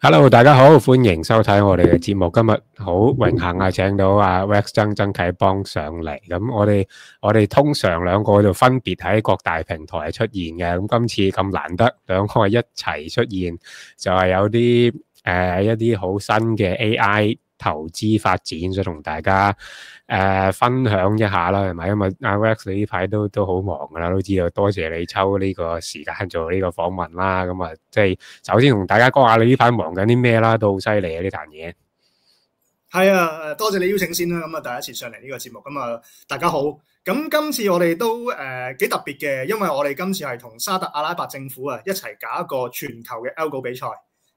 Hello，大家好，歡迎收睇我哋嘅節目。今日好榮幸啊，請到阿 Rex 曾啟邦上嚟。咁我哋通常兩個就分別喺各大平台出現嘅。咁今次咁難得兩個一齊出現，就係有啲一啲好新嘅 AI 投資發展，想同大家分享一下啦，係咪？因為阿 Rex 你呢排都好忙噶啦，都知道。多謝你抽呢個時間做呢個訪問啦。咁啊，即係首先同大家講下你呢排忙緊啲咩啦，都好犀利啊呢壇嘢。係啊，多謝你邀請先啦。咁啊，第一次上嚟呢個節目，咁啊，大家好。咁今次我哋都幾特別嘅，因為我哋今次係同沙特阿拉伯政府啊一齊搞一個全球嘅 Algo 比賽。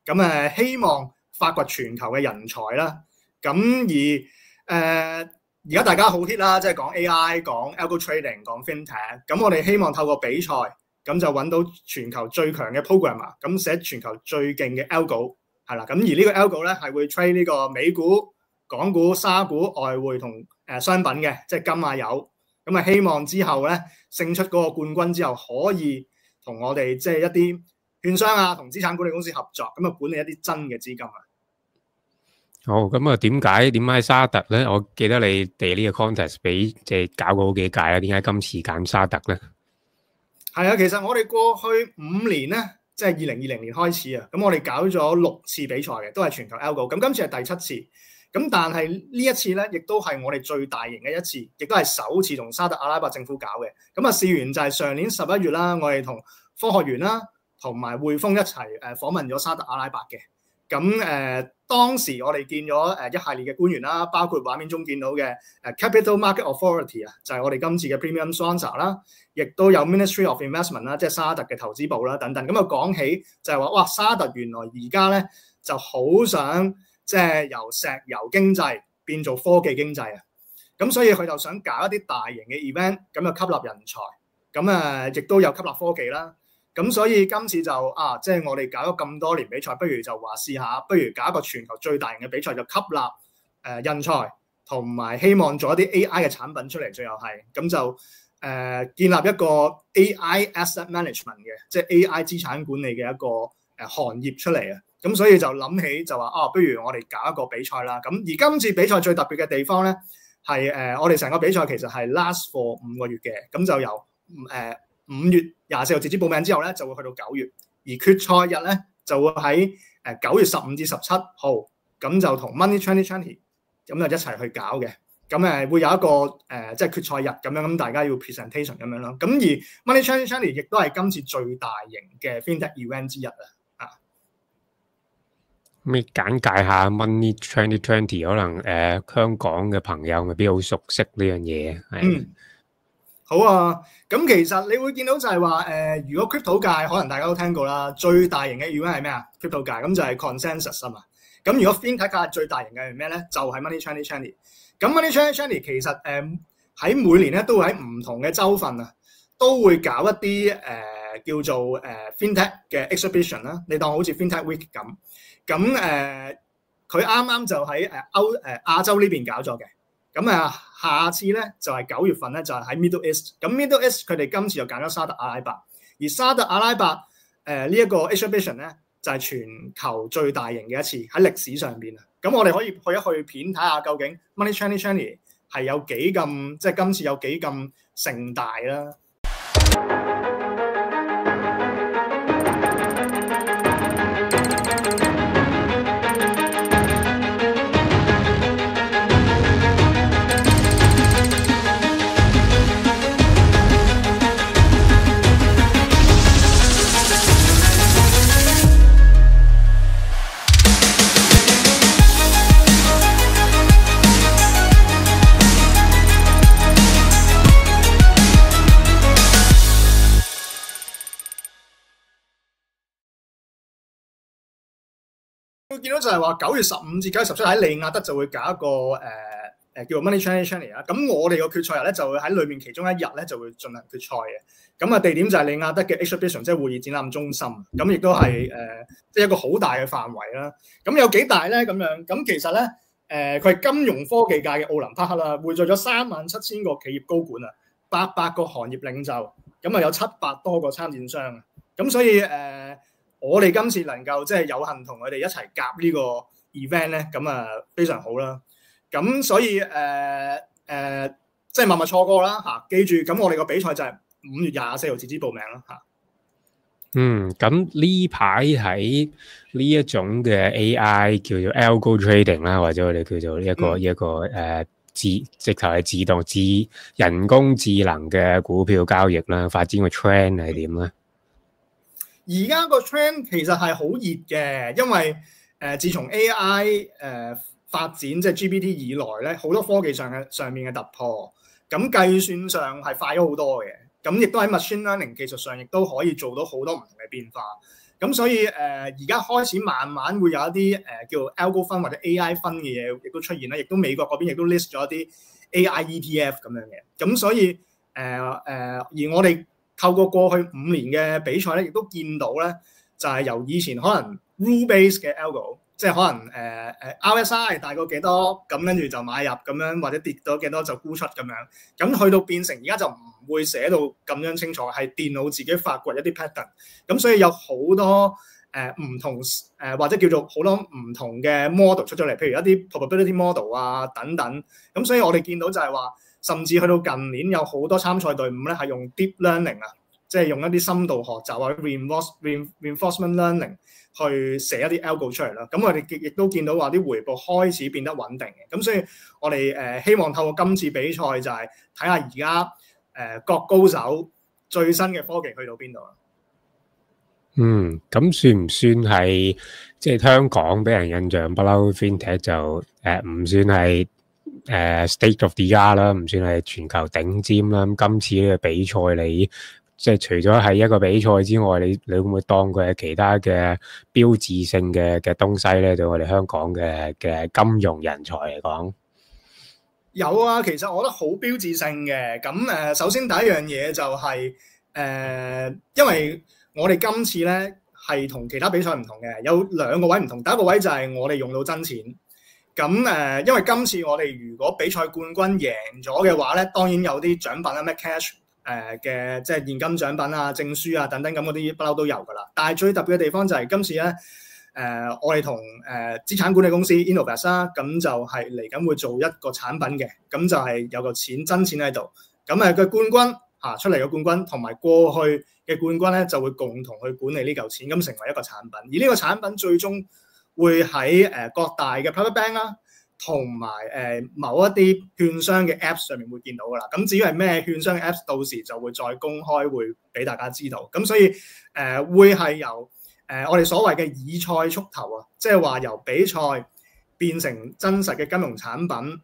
咁希望發掘全球嘅人才啦。咁而家大家好 hit 啦，即係講 AI、講 Algo Trading、講 FinTech。咁我哋希望透過比賽，咁就揾到全球最強嘅 programmer， 咁寫全球最勁嘅 Algo 係啦。咁而呢個 Algo 咧係會 trade 呢個美股、港股、沙股、外匯同商品嘅，即係金啊油。咁啊希望之後咧勝出嗰個冠軍之後，可以同我哋即係一啲券商啊同資產管理公司合作，咁啊管理一啲真嘅資金啊。好，咁啊點解沙特咧？我記得你哋呢個 contest 俾即係搞過好幾屆啦，點解今次揀沙特咧？係啊，其實我哋過去5年咧，即係2020年開始啊，咁我哋搞咗6次比賽嘅，都係全球 Algo。咁今次係第7次，咁但係呢一次咧，亦都係我哋最大型嘅一次，亦都係首次同沙特阿拉伯政府搞嘅。咁啊，試完就係上年11月啦，我哋同科學園啦，同埋匯豐一齊訪問咗沙特阿拉伯嘅。咁當時我哋見咗一系列嘅官員啦，包括畫面中見到嘅Capital Market Authority 啊，就係我哋今次嘅 Premium Sponsor 啦，亦都有 Ministry of Investment 啦，即係沙特嘅投資部啦等等。咁啊講起就係話，哇！沙特原來而家咧就好想即係由石油經濟變做科技經濟啊。咁所以佢就想搞一啲大型嘅 event， 咁就吸納人才，咁亦都有吸納科技啦。咁所以今次就即係我哋搞咗咁多年比賽，不如就話試下，不如搞一個全球最大型嘅比賽，就吸納人才，同埋希望做一啲 AI 嘅產品出嚟，最後係咁就建立一個 AI asset management 嘅，即係 AI 資產管理嘅一個行業出嚟啊！咁所以就諗起就話不如我哋搞一個比賽啦。咁而今次比賽最特別嘅地方咧，係我哋成個比賽其實係 last for 5個月嘅，咁就由5月24號截止報名之後咧，就會去到9月，而決賽日咧就會喺9月15至17號，咁就同 Money 2020咁就一齊去搞嘅。咁會有一個即係決賽日咁樣，咁大家要 presentation 咁樣咯。咁而 Money 2020亦都係今次最大型嘅 FinTech event 之一啊。咁你簡介下 Money 2020，可能香港嘅朋友未必好熟悉呢樣嘢。好啊，咁其實你會見到就係話如果 crypto 界可能大家都聽過啦，最大型嘅 event 係咩啊 ？crypto 界咁就係 consensus 啊嘛。咁如果 FinTech 界最大型嘅係咩咧？就係 Money 2020。咁 Money 2020其實喺每年咧都會喺唔同嘅州份啊，都會搞一啲叫做FinTech 嘅 exhibition 啦。你當好似 FinTech Week 咁。咁佢啱啱就喺亞洲呢邊搞咗嘅。咁下次咧就係9月份咧，就係喺 Middle East。咁 Middle East 佢哋今次就揀咗沙特阿拉伯，而沙特阿拉伯呢一個 exhibition 咧就係全球最大型嘅一次喺歷史上邊啊。咁我哋可以去片睇下究竟 Money 2020係有幾咁，即係今次有幾咁盛大啦。會見到就係話9月15至9月17喺利雅得就會搞一個叫做 Money 2020啦。咁我哋個決賽日咧就會喺裏面其中一日咧就會進行決賽嘅。咁地點就係利雅得嘅 exhibition， 即係會議展覽中心。咁亦都係即係一個好大嘅範圍啦。咁有幾大咧？咁樣咁其實咧佢係金融科技界嘅奧林匹克啦，匯聚咗37000個企業高管啊，800個行業領袖，咁有700多個參展商。咁所以我哋今次能夠即係有幸同佢哋一齊夾呢個 event 咧，咁啊非常好啦。咁所以即係默默錯過啦嚇。記住，咁我哋個比賽就係5月24號截止報名啦嚇。咁呢排喺呢一種嘅 AI 叫做 algo trading 啦，或者我哋叫做一個直頭係人工智能嘅股票交易啦，發展個 trend 係點咧？而家個 trend 其實係好熱嘅，因為自從 AI 發展即係 GPT 以來咧，好多科技上面嘅突破，咁計算上係快咗好多嘅。咁亦都喺 machine learning 技術上，亦都可以做到好多唔同嘅變化。咁所以而家開始慢慢會有一啲叫 algo 分或者 AI 分嘅嘢，亦都出現啦。亦都美國嗰邊亦都 list 咗一啲 AI ETF 咁樣嘅。咁所以而我哋透過過去5年嘅比賽咧，亦都見到咧，就係由以前可能 rule base 嘅 algo， 即係可能RSI 大過幾多，咁跟住就買入咁樣，或者跌到幾多就沽出咁樣。咁去到變成而家就唔會寫到咁樣清楚，係電腦自己發掘一啲 pattern。咁所以有好多唔同或者叫做好多唔同嘅 model 出咗嚟，譬如一啲 probability model 啊等等。咁所以我哋見到就係話，甚至去到近年有好多參賽隊伍咧係用 deep learning 啊，即係用一啲深度學習或者 reinforcement learning 去寫一啲 algo 出嚟啦。咁我哋亦都見到話啲回報開始變得穩定嘅。咁所以我哋希望透過今次比賽就係睇下而家各高手最新嘅科技去到邊度啊？咁算唔算係即係香港俾人印象不嬲 FinTech 就唔算係state of the art 啦，唔算係全球頂尖啦。咁今次呢個比賽你即係除咗係一個比賽之外，你會唔會當佢係其他嘅標誌性嘅東西咧？對我哋香港嘅金融人才嚟講，有啊，其實我覺得好標誌性嘅。咁首先第一樣嘢就係因為我哋今次咧係同其他比賽唔同嘅，有2個位唔同。第一個位就係我哋用到真錢。咁因為今次我哋如果比賽冠軍贏咗嘅話咧，當然有啲獎品啦，咩 cash 嘅即係現金獎品啊、證書啊等等咁嗰啲不嬲都有噶啦。但係最特別嘅地方就係今次咧，我哋同資產管理公司 Innovest 啦，咁就係嚟緊會做一個產品嘅，咁就係有個真錢喺度。咁嘅冠軍出嚟嘅冠軍同埋過去嘅冠軍咧，就會共同去管理呢嚿錢，咁成為一個產品。而呢個產品最終會喺各大嘅 private bank 啦，同埋某一啲券商嘅 Apps 上面會見到噶啦。咁至於係咩券商嘅 Apps，到時就會再公開，會俾大家知道。咁所以會係由我哋所謂嘅以賽促投啊，即係話由比賽變成真實嘅金融產品，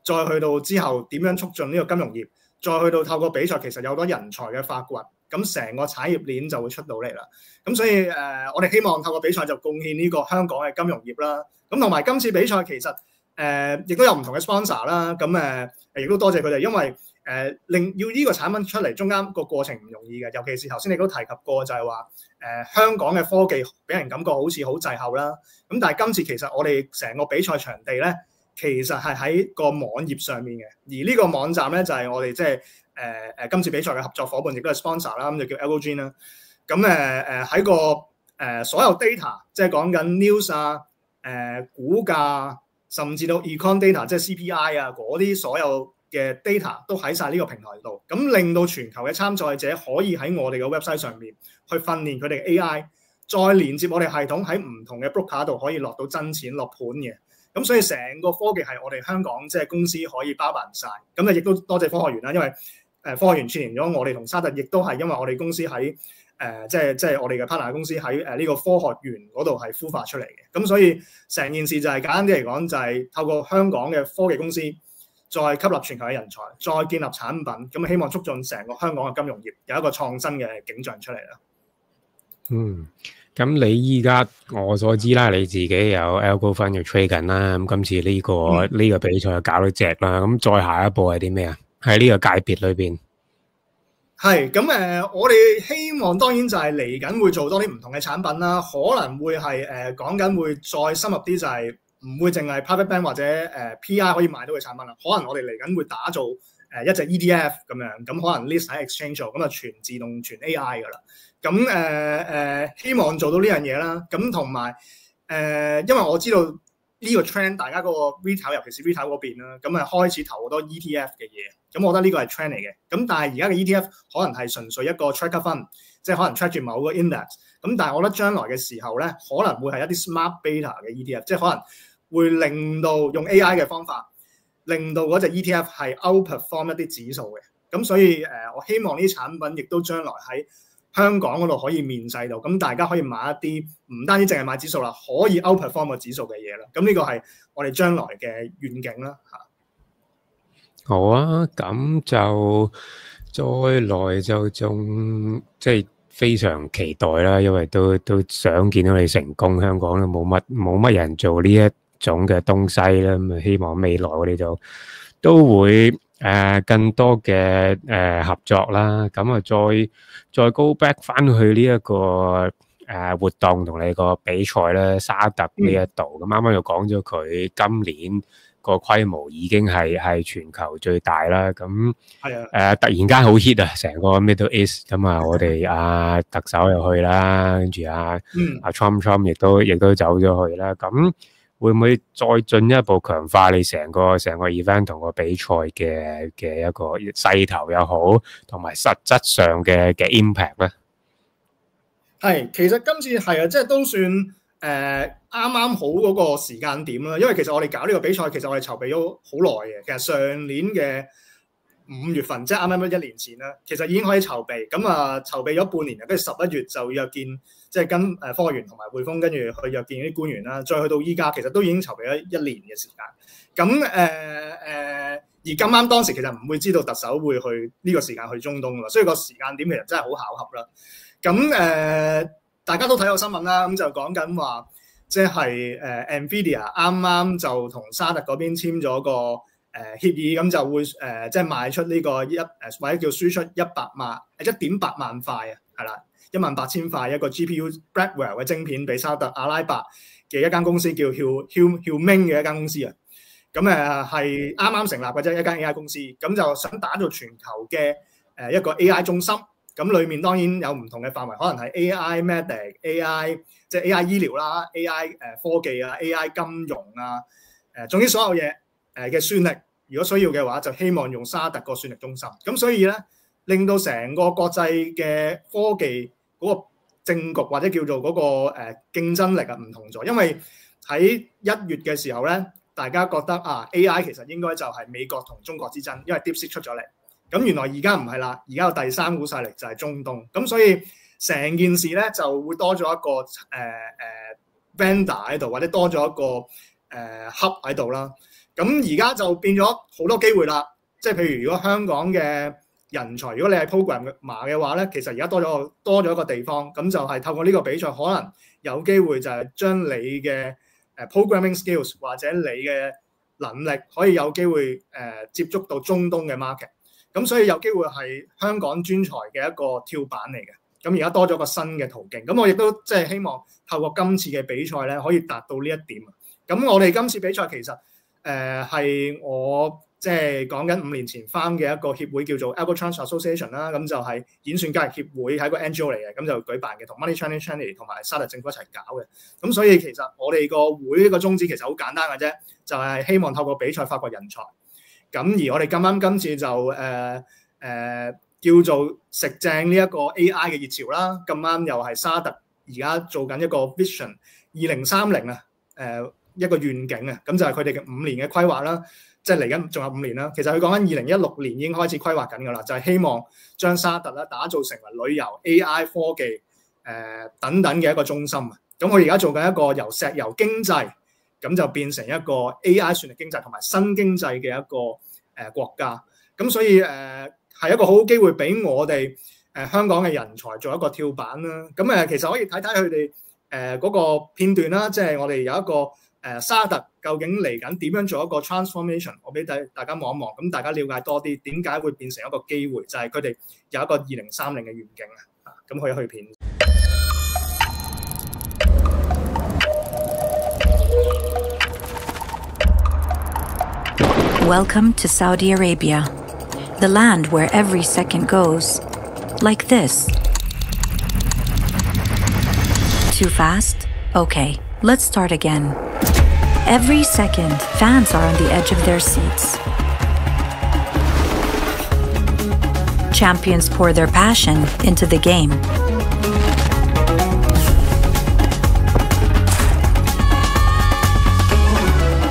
再去到之後點樣促進呢個金融業，再去到透過比賽其實有好多人才嘅發掘，咁成個產業鏈就會出到嚟啦。咁所以我哋希望透過比賽就貢獻呢個香港嘅金融業啦。咁同埋今次比賽其實亦都有唔同嘅 sponsor 啦。咁亦都多謝佢哋，因為令要呢個產品出嚟，中間個過程唔容易嘅。尤其是頭先你都提及過，就係話香港嘅科技俾人感覺好似好滯後啦。咁但係今次其實我哋成個比賽場地咧，其實係喺個網頁上面嘅。而呢個網站咧就係我哋即係今次比賽嘅合作夥伴，亦都係 sponsor 啦，咁就叫 AlgoGene 啦。咁喺個所有 data， 即係講緊 news 啊、股價，甚至到 econ data， 即係 CPI 啊嗰啲所有嘅 data 都喺晒呢個平台度，咁令到全球嘅參賽者可以喺我哋嘅 website 上面去訓練佢哋嘅 AI，再連接我哋系統喺唔同嘅 broker 度可以落到真錢落盤嘅。咁所以成個科技係我哋香港即係公司可以包辦晒。咁亦都多謝科學園啦，因為科學園串聯咗我哋同沙特，亦都係因為我哋公司喺即係我哋嘅 partner 公司喺呢個科學園嗰度係孵化出嚟嘅。咁所以成件事就係簡單啲嚟講，就係透過香港嘅科技公司再吸納全球嘅人才，再建立產品，咁希望促進成個香港嘅金融業有一個創新嘅景象出嚟啦。咁你依家我所知啦，你自己有 Algo Fund 要 trade 緊啦。咁今次呢個比賽就搞到隻啦。咁再下一步係啲咩啊？喺呢個界別裏邊，係咁我哋希望當然就係嚟緊會做多啲唔同嘅產品啦，可能會係講緊會再深入啲，就係唔會淨係 private bank 或者PI 可以買到嘅產品啦。可能我哋嚟緊會打造一隻 ETF 咁樣，咁可能 list 喺 exchange 咁啊全自動全 AI 噶啦。咁希望做到呢樣嘢啦。咁同埋因為我知道呢個 trend 大家嗰個 retail 尤其是 retail 嗰邊啦，咁開始投好多 ETF 嘅嘢。咁我覺得呢個係 trend 嚟嘅。咁但係而家嘅 ETF 可能係純粹一個 tracker fund， 即係可能 track 住某個 index。咁但係我覺得將來嘅時候咧，可能會係一啲 smart beta 嘅 ETF， 即係可能會令到用 AI 嘅方法，令到嗰隻 ETF 係 outperform 一啲指數嘅。咁所以我希望呢啲產品亦都將來喺香港嗰度可以面世到，咁大家可以買一啲唔單止淨係買指數啦，可以 outperform 個指數嘅嘢啦。咁呢個係我哋將來嘅願景啦嚇。好啊，咁就再來就仲即係非常期待啦，因為都想見到你成功。香港都冇乜人做呢一種嘅東西啦，咁希望未來我哋就都會更多嘅合作啦。咁啊再 go back 翻去呢一個活動同你個比賽咧，沙特呢一度。咁啱啱又講咗佢今年個規模已經係全球最大啦。咁突然間好 hit 啊，成個 Middle East。咁啊，我哋特首又去啦，跟住Trump 亦都走咗去啦。咁會唔會再進一步強化你成個 event 同個比賽嘅一個勢頭又好，同埋實質上嘅 impact 咧？係，其實今次係啊，即係都算啱啱好嗰個時間點啦。因為其實我哋搞呢個比賽，其實我哋籌備咗好耐嘅。其實上年嘅5月份，即係啱啱1年前啦，其實已經可以籌備。咁籌備咗半年，跟住11月就約見，即係跟科學園同埋匯豐跟住去約見啲官員啦。再去到依家，其實都已經籌備咗1年嘅時間。咁而咁啱當時其實唔會知道特首會去呢個時間去中東㗎嘛，所以個時間點其實真係好巧合啦。咁大家都睇到新聞啦，咁就講緊話，即係NVIDIA 啱啱就同沙特嗰邊簽咗個協議，咁就會即係賣出呢個或者叫輸出1.8萬塊啊，係啦，18000塊一個 GPU Blackwell 嘅晶片俾沙特阿拉伯嘅一間公司叫 Huming 嘅一間公司啊。咁係啱啱成立嘅啫，一間 AI 公司，咁就想打造全球嘅一個 AI 中心。咁裏面當然有唔同嘅範圍，可能係 AI Medic、AI 即係 AI 醫療啦、AI 科技啊、AI 金融啊，總之所有嘢嘅算力，如果需要嘅話，就希望用沙特個算力中心。咁所以咧，令到成個國際嘅科技嗰個政局或者叫做嗰個競爭力啊唔同咗，因為喺1月嘅時候咧，大家覺得AI 其實應該就係美國同中國之爭，因為 DeepSeek 出咗嚟。咁原來而家唔係啦，而家有第3股勢力就係中東。咁所以成件事咧就會多咗一個vendor 喺度，或者多咗一個hub 喺度啦。咁而家就變咗好多機會啦。即係譬如如果香港嘅人才，如果你係 programmer 嘅話咧，其實而家多咗一個地方，咁就係透過呢個比賽，可能有機會就係將你嘅programming skills 或者你嘅能力可以有機會接觸到中東嘅 market。咁所以有機會係香港專才嘅一個跳板嚟嘅。咁而家多咗個新嘅途徑。咁我亦都即係希望透過今次嘅比賽咧，可以達到呢一點。咁我哋今次比賽其實係我即係講緊5年前翻嘅一個協會叫做 Algotrans Association 啦。咁就係演算交易協會，係一個 NGO 嚟嘅。咁就舉辦嘅，同 Money Channel 同埋沙特政府一齊搞嘅。咁所以其實我哋個會呢個宗旨其實好簡單嘅啫，就係希望透過比賽發掘人才。咁而我哋咁啱今次就叫做食正呢一個 AI 嘅熱潮啦。咁啱又係沙特而家做緊一個 Vision 2030啊，一個願景啊。咁就係佢哋嘅5年嘅規劃啦，即係嚟緊仲有5年啦。其實佢講緊2016年已經開始規劃緊㗎啦，就係希望將沙特咧打造成為旅遊、AI 科技等等嘅一個中心啊。咁我而家做緊一個由石油經濟，咁就變成一個 AI 算力經濟同埋新經濟嘅一個國家，咁所以係一個好好機會俾我哋香港嘅人才做一個跳板啦。咁其實可以睇睇佢哋嗰個片段啦，即係我哋有一個沙特究竟嚟緊點樣做一個 transformation， 我俾大家望一望，咁大家了解多啲點解會變成一個機會，就係佢哋有一個2030嘅願景啊。咁可以去片。Welcome to Saudi Arabia, the land where every second goes like this. Too fast? Okay, let's start again. Every second, fans are on the edge of their seats. Champions pour their passion into the game.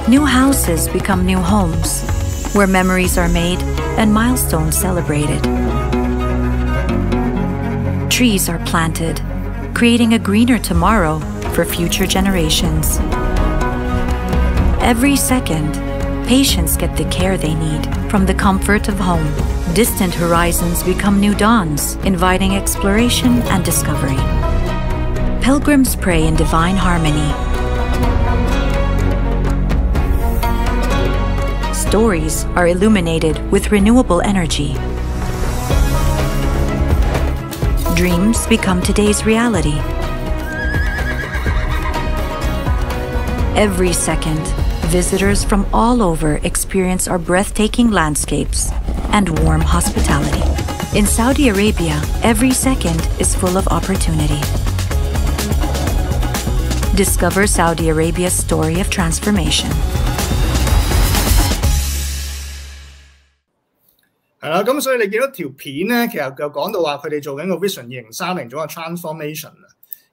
New houses become new homes, where memories are made and milestones celebrated. Trees are planted, creating a greener tomorrow for future generations. Every second, patients get the care they need from the comfort of home. Distant horizons become new dawns, inviting exploration and discovery. Pilgrims pray in divine harmony. Stories are illuminated with renewable energy. Dreams become today's reality. Every second, visitors from all over experience our breathtaking landscapes and warm hospitality. In Saudi Arabia, every second is full of opportunity. Discover Saudi Arabia's story of transformation. 係啦，咁所以你見到條片咧，其實就講到話佢哋做緊個 Vision 2030做個 transformation 啊。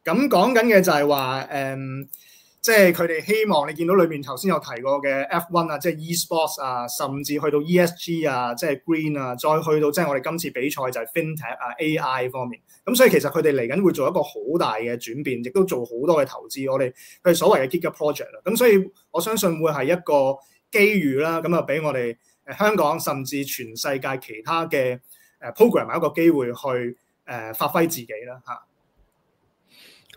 咁講緊嘅就係話即係佢哋希望你見到裏面頭先有提過嘅 F1 啊，即係 e-sports 啊，甚至去到 ESG 啊，即係 green 啊，再去到即係我哋今次比賽就係 FinTech 啊 AI 方面。咁所以其實佢哋嚟緊會做一個好大嘅轉變，亦都做好多嘅投資。佢哋所謂嘅 Giga Project 啦。咁所以我相信會係一個機遇啦。咁啊俾我哋香港甚至全世界其他嘅program 一個機會去發揮自己啦嚇。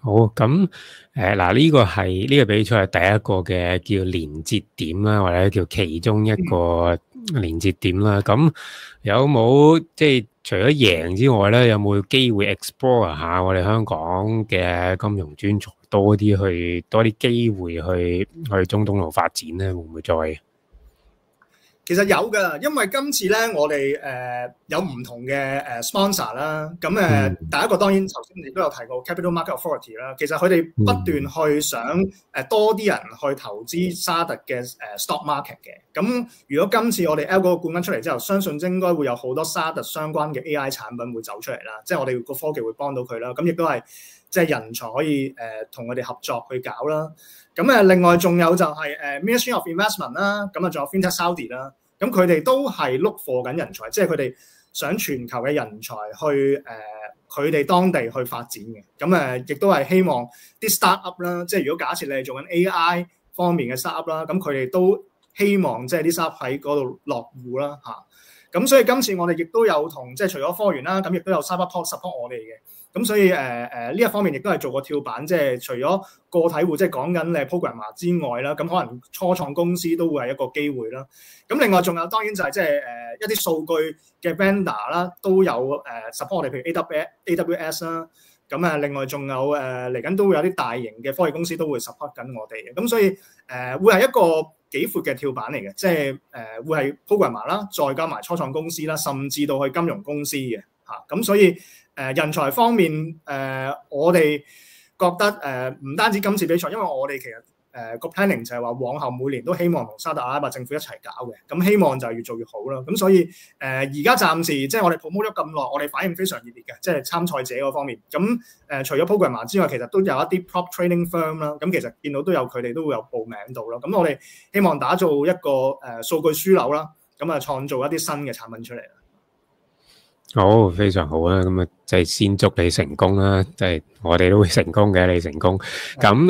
好，咁嗱呢個比賽係第一個嘅叫連接點啦，或者叫其中一個連接點啦。咁有冇即係除咗贏之外咧，有冇機會 explore 下我哋香港嘅金融專才多啲機會去中東度發展咧？會唔會再？其實有㗎，因為今次咧我哋有唔同嘅sponsor 啦，咁第一個當然頭先你都有提過 Capital Market Authority 啦，其實佢哋不斷去想多啲人去投資沙特嘅stock market 嘅。咁如果今次我哋 Algo 個冠軍出嚟之後，相信應該會有好多沙特相關嘅 AI 產品會走出嚟啦，即係我哋個科技會幫到佢啦。咁亦都係即係人才可以同佢哋合作去搞啦。咁另外仲有就係Ministry of Investment 啦，咁啊仲有 FinTech Saudi 啦。咁佢哋都係 look for 緊人才，即係佢哋想全球嘅人才去佢哋當地去發展嘅。咁亦都係希望啲 startup 啦，即係如果假設你係做緊 AI 方面嘅 startup 啦，咁佢哋都希望即係啲 startup 喺嗰度落戶啦嚇。咁所以今次我哋亦都有同即係除咗科園啦，咁亦都有 Cyberport support 我哋嘅。咁所以呢一方面亦都係做個跳板，即係除咗個體戶即係講緊你 programmer 之外啦，咁可能初創公司都會係一個機會啦。咁另外仲有當然就係即係一啲數據嘅 vendor 啦，都有support 我哋，譬如 AWS 啦。咁另外仲有嚟緊都會有啲大型嘅科技公司都會 support 緊我哋嘅。咁所以會係一個幾闊嘅跳板嚟嘅，即係會係 programmer 啦，再加埋初創公司啦，甚至到去金融公司嘅嚇。咁所以人才方面我哋覺得唔單止今次比賽，因為我哋其實個 planning 就係話往後每年都希望同沙特阿拉伯政府一齊搞嘅，咁希望就係越做越好啦。咁所以而家暫時即係我哋 promote 咗咁耐，我哋反應非常熱烈嘅，即係參賽者嗰方面。咁除咗 programmer 之外，其實都有一啲 prop trading firm 啦。咁其實見到佢哋都會有報名到啦。咁我哋希望打造一個數據樞紐啦，咁啊創造一啲新嘅產品出嚟。好，非常好啦，咁啊，即係先祝你成功啦，即係我哋都會成功嘅，你成功。咁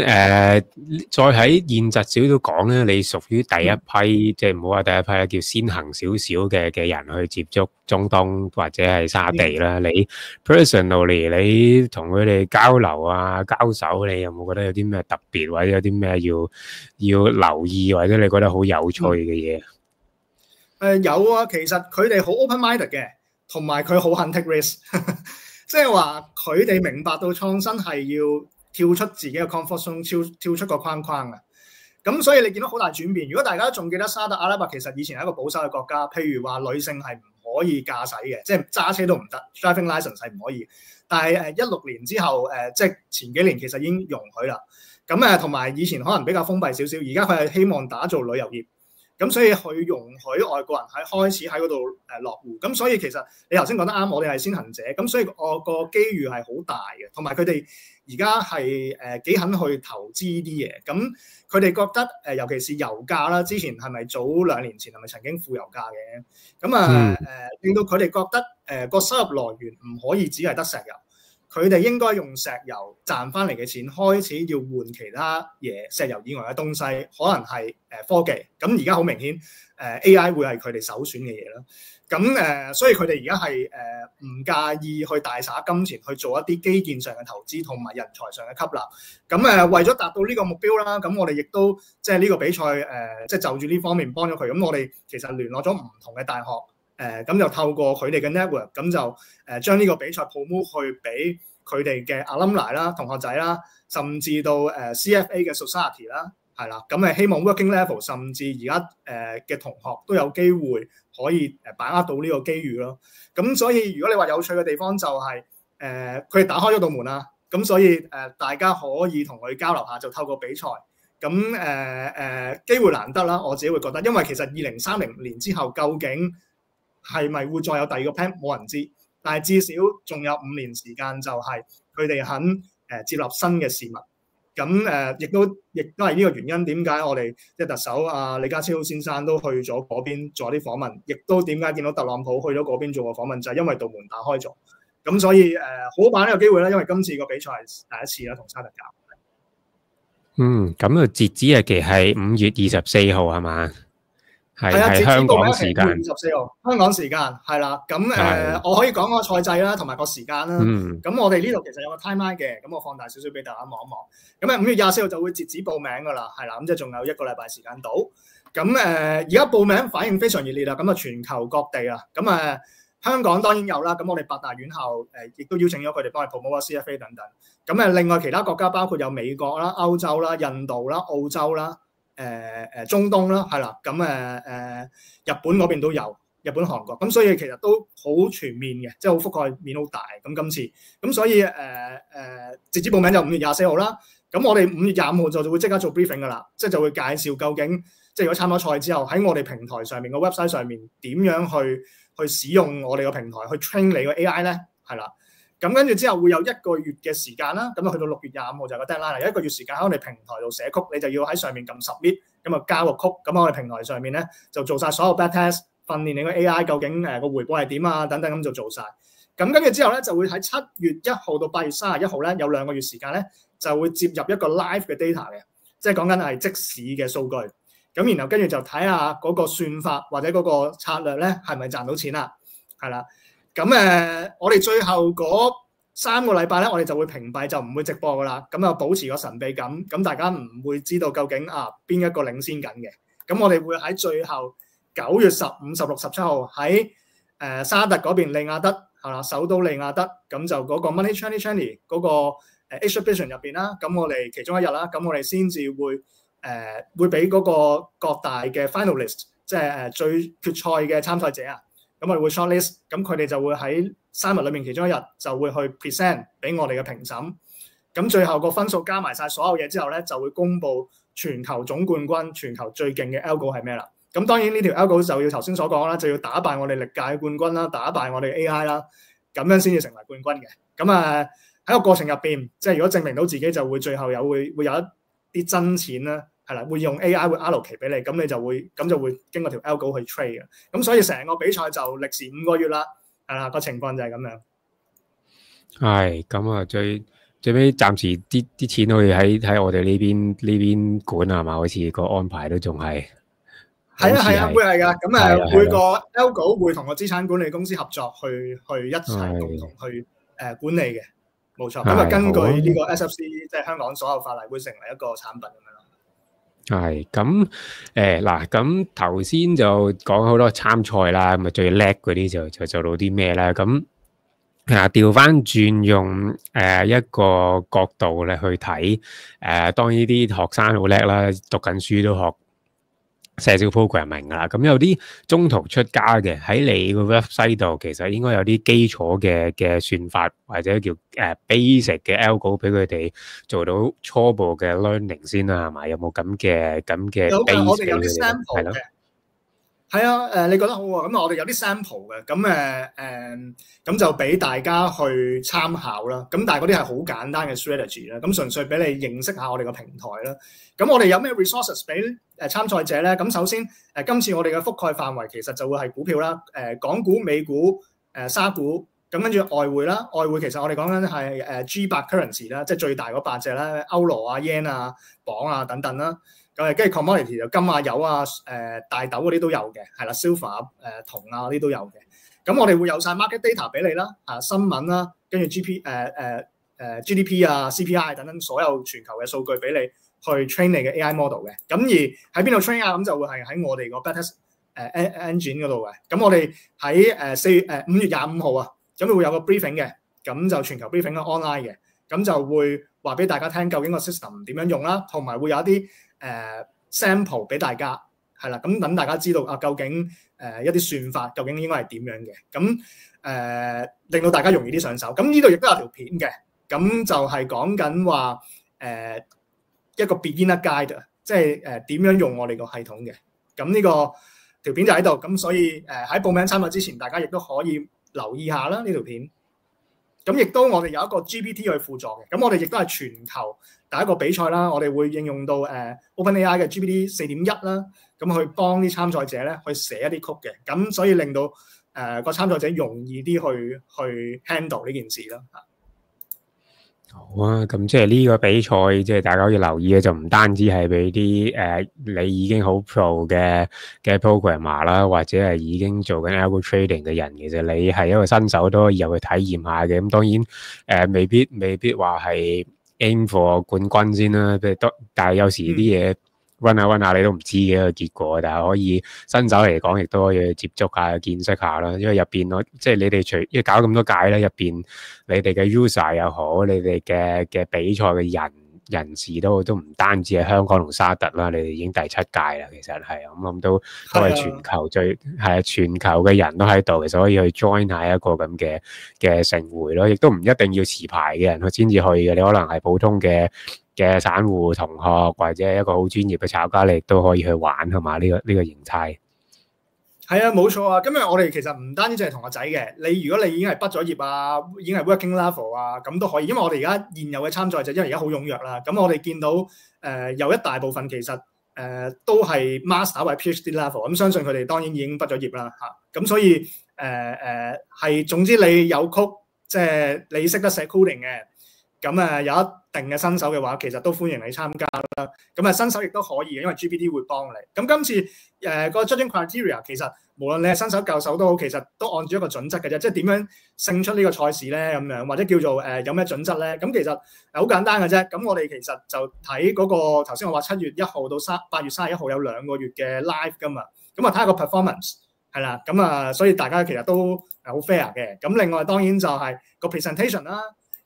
再喺現實少少講咧，你屬於第一批，即係唔好話第一批啦，叫先行少少嘅人去接觸中東或者係沙地啦。你 personally 你同佢哋交流啊、交手，你有冇覺得有啲咩特別，或者有啲咩要留意，或者你覺得好有趣嘅嘢？有啊，其實佢哋好 open-minded 嘅。同埋佢好肯 take risk， 即係話佢哋明白到創新係要跳出自己嘅 comfort zone， 跳出個框框嘅。咁所以你見到好大轉變。如果大家仲記得沙特阿拉伯其實以前係一個保守嘅國家，譬如話女性係唔可以駕駛嘅，即係揸車都唔得 ，driving license 係唔可以。但係16年之後即係前幾年其實已經容許啦。咁同埋以前可能比較封閉少少，而家佢係希望打造旅遊業。咁所以佢容許外國人開始喺嗰度落戶，咁所以其實你頭先講得啱，我哋係先行者，咁所以我個機遇係好大嘅，同埋佢哋而家係幾肯去投資呢啲嘢，咁佢哋覺得尤其是油價啦，之前係咪早2年前係咪曾經負油價嘅？咁令到佢哋覺得個收入來源唔可以只係得石油。佢哋應該用石油賺翻嚟嘅錢開始要換其他嘢，石油以外嘅東西，可能係科技。咁而家好明顯，AI 會係佢哋首選嘅嘢啦。咁所以佢哋而家係唔介意去大灑金錢去做一啲基建上嘅投資同埋人才上嘅吸納。咁為咗達到呢個目標啦，咁我哋亦都即係呢個比賽即係就住呢方面幫咗佢。咁我哋其實聯絡咗唔同嘅大學。咁就透過佢哋嘅 network， 咁就將呢個比賽 promote 去俾佢哋嘅 alumni 啦、同學仔啦，甚至到CFA 嘅 society 啦，係啦，咁希望 working level 甚至而家嘅同學都有機會可以把握到呢個機遇咯。咁所以如果你話有趣嘅地方就係佢哋打開咗道門啦，咁所以大家可以同佢交流下，就透過比賽。咁機會難得啦，我自己會覺得，因為其實2030年之後究竟係咪會再有第二個 plan 冇人知，但係至少仲有5年時間，就係佢哋肯接納新嘅事物。咁亦都係呢個原因，點解我哋即係特首李家超先生都去咗嗰邊做啲訪問，亦都點解見到特朗普去咗嗰邊做個訪問，就係因為道門打開咗。咁所以好把握呢個機會啦，因為今次個比賽係第一次啦，同沙特搞。咁截止日期係5月24號係嘛？係香港時間24號，香港時間係啦。咁我可以講個賽制啦，同埋個時間啦。咁我哋呢度其實有個 timeline 嘅，咁我放大少少俾大家望一望。咁5月24號就會截止報名噶啦，係啦。咁即係仲有1個禮拜時間到。咁而家報名反應非常熱烈啦。咁全球各地啊，咁香港當然有啦。咁我哋8大院校亦都邀請咗佢哋幫佢 promote CFA 等等。咁另外其他國家包括有美國啦、歐洲啦、印度啦、澳洲啦。中東啦，係啦，咁日本嗰邊都有，日本、韓國，咁所以其實都好全面嘅，即係好覆蓋面好大。咁今次，咁所以直接報名就5月24號啦。咁我哋5月25號就會即刻做 briefing 噶啦，即係就會介紹究竟，即係如果參加賽之後喺我哋平台上面個 website 上面點樣去使用我哋個平台去 train 你個 AI 咧，係啦。咁跟住之後會有1個月嘅時間啦，咁去到6月25號就係個 deadline 啦。1個月時間喺我哋平台度寫曲，你就要喺上面撳 submit，咁交個曲。咁我哋平台上面咧就做晒所有 back test，訓練你個 AI 究竟個回報係點啊等等，咁就做晒。咁跟住之後咧就會喺7月1號到8月31號咧有2個月時間咧就會接入一個 live 嘅 data 嘅，即係講緊係即時嘅數據。咁然後跟住就睇下嗰個算法或者嗰個策略咧係咪賺到錢啦，係啦。咁我哋最後嗰3個禮拜咧，我哋就會屏蔽，就唔會直播噶啦。咁就保持個神秘感，咁大家唔會知道究竟邊一個領先緊嘅。咁我哋會喺最後9月15、16、17號喺沙特嗰邊利雅得係啦，首都利雅得，咁就嗰個 Money 2020嗰個exhibition 入邊啦。咁我哋其中一日啦，咁我哋先至會俾嗰個各大嘅 finalist， 即係最決賽嘅參賽者啊。咁我哋會 shortlist， 咁佢哋就會喺3日裏面其中一日就會去 present 俾我哋嘅評審。咁最後個分數加埋晒所有嘢之後咧，就會公布全球總冠軍、全球最勁嘅 algo 係咩啦。咁當然呢條 algo 就要頭先所講啦，就要打敗我哋歷屆冠軍啦，打敗我哋 AI 啦，咁樣先至成為冠軍嘅。咁喺個過程入邊，即係如果證明到自己，就會最後會有一啲真錢啦。係啦，會用 AI 會 allocate 俾你，咁你就會經過條 algo 去 trade 嘅。咁所以成個比賽就歷時5個月啦。係啦，個情況就係咁樣。係咁最尾暫時啲錢可以喺我哋呢邊管係嘛？好似個安排都仲係。係啊，會係㗎。咁每個 algo 會同個資產管理公司合作去一齊共同去管理嘅。冇錯。咁根據呢個 SFC 即係香港所有法例會成為一個產品咁樣。係咁嗱，咁頭先就講好多參賽啦，咁最叻嗰啲就做到啲咩啦？咁調翻轉用一個角度咧去睇當呢啲學生好叻啦，讀緊書都學寫少 programming 噶啦，咁有啲中途出家嘅喺你個 website 度，其實應該有啲基礎嘅算法或者叫basic 嘅 algo 俾佢哋做到初步嘅 learning 先啦，係咪？有冇咁嘅 base 我哋有啲俾佢哋？ sample 嘅。係啊，你覺得好喎？咁我哋有啲 sample 嘅，咁就俾大家去參考啦。咁但係嗰啲係好簡單嘅 strategy 啦，咁純粹俾你認識下我哋個平台啦。咁我哋有咩 resources 俾參賽者咧？咁首先今次我哋嘅覆蓋範圍其實就會係股票啦，港股、美股、沙股，咁跟住外匯啦。外匯其實我哋講緊係G8 currency 啦，即係最大嗰8隻啦，歐羅啊、yen 啊、磅啊等等啦。跟住 commodity 就金啊、油啊、大豆嗰啲都有嘅，係啦 ，silver 銅啊嗰啲都有嘅。咁我哋會有晒 market data 俾你啦，新聞啦，跟住 GDP 啊、CPI 等等所有全球嘅數據俾你去 train 你嘅 AI model 嘅。咁而喺邊度 train 啊？咁就會係喺我哋個 beta engine 嗰度嘅。咁我哋喺5月25號啊，咁會有個 briefing 嘅，咁就全球 briefing 啦 online 嘅，咁就會話俾大家聽究竟個 system 點樣用啦，同埋會有一啲sample 俾大家，係啦，咁等大家知道究竟一啲算法究竟應該係點樣嘅，咁令到大家容易啲上手。咁呢度亦都有條片嘅，咁就係講緊話一個 beginner guide， 即係點樣用我哋個系統嘅。咁呢個條片就喺度，咁所以喺報名參賽之前，大家亦都可以留意下啦呢條片。咁亦都我哋有一個 GPT 去輔助嘅，咁我哋亦都係全球第一個比賽啦，我哋會應用到OpenAI 嘅 GPT 4.1啦，咁去幫啲參賽者咧去寫一啲曲嘅，咁所以令到個參賽者容易啲去 handle 呢件事啦。好啊，咁即係呢個比賽，即係大家可以留意嘅，就唔單止係俾啲你已經好 pro 嘅 programmer 啦，或者係已經做緊 algo trading 嘅人，其實你係一個新手都可以入去體驗下嘅。咁當然未必話係 aim for 冠軍先啦，但係有時啲嘢温下你都唔知嘅一個結果，但係可以新手嚟講，亦都可以去接觸下、見識下啦。因為入邊即係你哋因為搞咁多屆咧，入邊你哋嘅 user 又好，你哋嘅比賽嘅人士都唔單止係香港同沙特啦，你哋已經第7屆啦，其實係咁諗都係全球全球嘅人都喺度，其實可以去 join 下一個咁嘅盛會咯，亦都唔一定要持牌嘅人先至去嘅，你可能係普通嘅散戶同學或者一個好專業嘅炒家，你亦都可以去玩係嘛？呢個形態。係啊，冇錯啊！今日我哋其實唔單止係同學仔嘅，如果你已經係畢咗業啊，已經係 working level 啊，咁都可以。因為我哋而家現有嘅參賽者，因為而家好踴躍啦，咁我哋見到有一大部分其實都係 master 或者 PhD level，咁相信佢哋當然已經畢咗業啦嚇。咁所以係總之你有曲，即係你識得寫 coding 嘅。咁有一定嘅新手嘅話，其實都歡迎你參加啦。咁新手亦都可以嘅，因為 GPT 會幫你。咁今次個 judging criteria 其實無論你係新手舊手都好，其實都按住一個準則嘅啫，即係點樣勝出呢個賽事咧咁樣，或者叫做有咩準則咧？咁其實好簡單嘅啫。咁我哋其實就睇嗰個頭先我話7月1號到8月31號有2個月嘅 live 噶嘛。咁睇下個 performance 係啦。咁所以大家其實都好 fair 嘅。咁另外當然就係個 presentation 啦。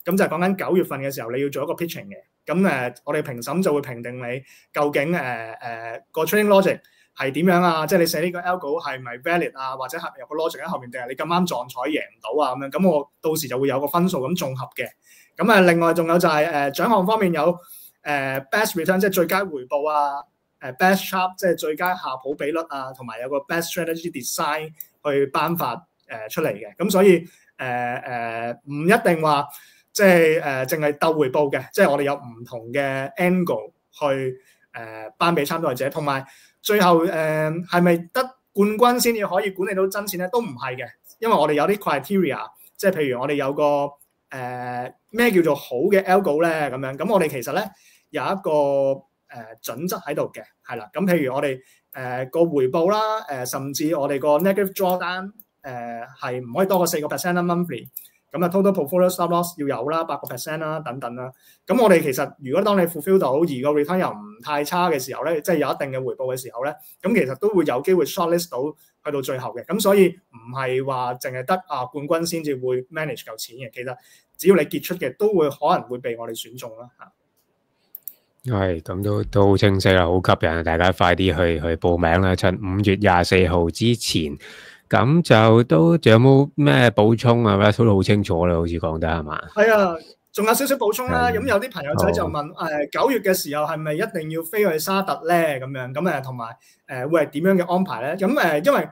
咁就係講緊9月份嘅時候，你要做一個 pitching 嘅。咁我哋評審就會評定你究竟個 training logic 係點樣啊？即係你寫呢個 algo 係咪 valid 啊？或者係有個 logic 喺後面，定係你咁啱撞彩贏唔到啊？咁樣咁我到時就會有個分數咁綜合嘅。咁另外仲有就係獎項方面有best return 即係最佳回報啊，best sharp 即係最佳夏普比率啊，同埋有個 best strategy design 去頒發出嚟嘅。咁所以唔一定話。即係淨係鬥回報嘅，即係我哋有唔同嘅 angle 去頒俾參賽者，同埋最後係咪得冠軍先至可以管理到真錢咧？都唔係嘅，因為我哋有啲 criteria， 即係譬如我哋有個咩叫做好嘅 algo 咧咁樣，咁我哋其實咧有一個準則喺度嘅，係啦，咁譬如我哋個回報啦，甚至我哋個 negative drawdown 係唔可以多過4% 啦 monthly。咁total portfolio stop loss 要有啦，8% 啦，等等啦。咁我哋其實如果當你 fulfill 到而個 return 又唔太差嘅時候咧，即係有一定嘅回報嘅時候咧，咁其實都會有機會 shortlist 到去到最後嘅。咁所以唔係話淨係得冠軍先至會 manage 夠錢嘅，其實只要你傑出嘅，都會可能會被我哋選中啦嚇。係咁都好清晰啦，好吸引啊！大家快啲去報名啦，趁5月24號之前。咁就都仲有冇咩補充啊？都好清楚啦，好似講得係嘛？係啊，仲有少少補充啦。係咁有啲朋友仔就問9月嘅時候係咪一定要飛去沙特咧？咁樣咁同埋會係點樣嘅安排咧？咁因為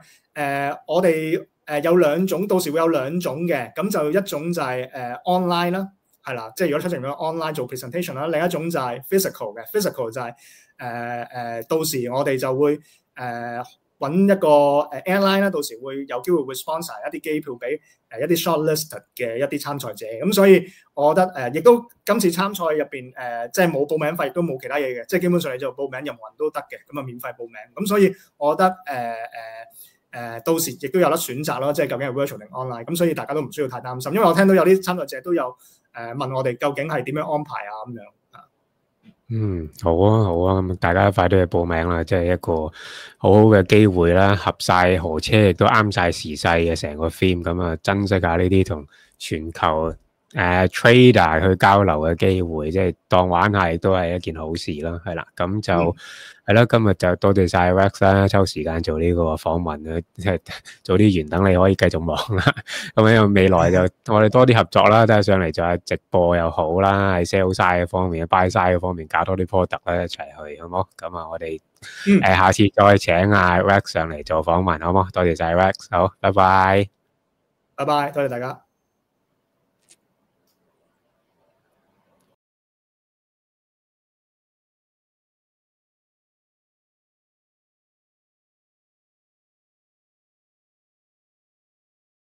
我哋有兩種，到時會有兩種嘅。咁就一種就係online 啦，係啦，即係如果出席咗 online 做 presentation 啦。另一種就係 physical 嘅 ，physical 就係到時我哋就會揾一個airline 啦，到時會有機會會 sponsor 一啲機票俾一啲 shortlisted 嘅一啲參賽者。咁所以我覺得亦都今次參賽入邊即係冇報名費，亦都冇其他嘢嘅，即係基本上你就報名任何人都得嘅，咁啊免費報名。咁所以我覺得到時亦都有得選擇咯，即係究竟係 virtual 定 online。咁所以大家都唔需要太擔心，因為我聽到有啲參賽者都有問我哋究竟係點樣安排啊咁樣。好啊，好啊，咁大家快啲去報名啦，即係一個好好嘅機會啦，合晒河車，亦都啱晒時勢嘅成個 theme，咁啊珍惜下呢啲同全球trader 去交流嘅機會，即係當玩下亦都係一件好事啦，係啦，咁就係啦，今日就多謝晒 Rex 啦，抽時間做呢個訪問啦，即係早啲完，等你可以繼續忙啦。咁樣未來就我哋多啲合作啦，都係上嚟做下直播又好啦，喺 sell side 嘅方面、buy side 嘅方面搞多啲 product 咧一齊去，好冇？咁啊，我哋下次再請阿 Rex 上嚟做訪問，好冇？多謝晒 Rex，好，拜拜，拜拜，多謝大家。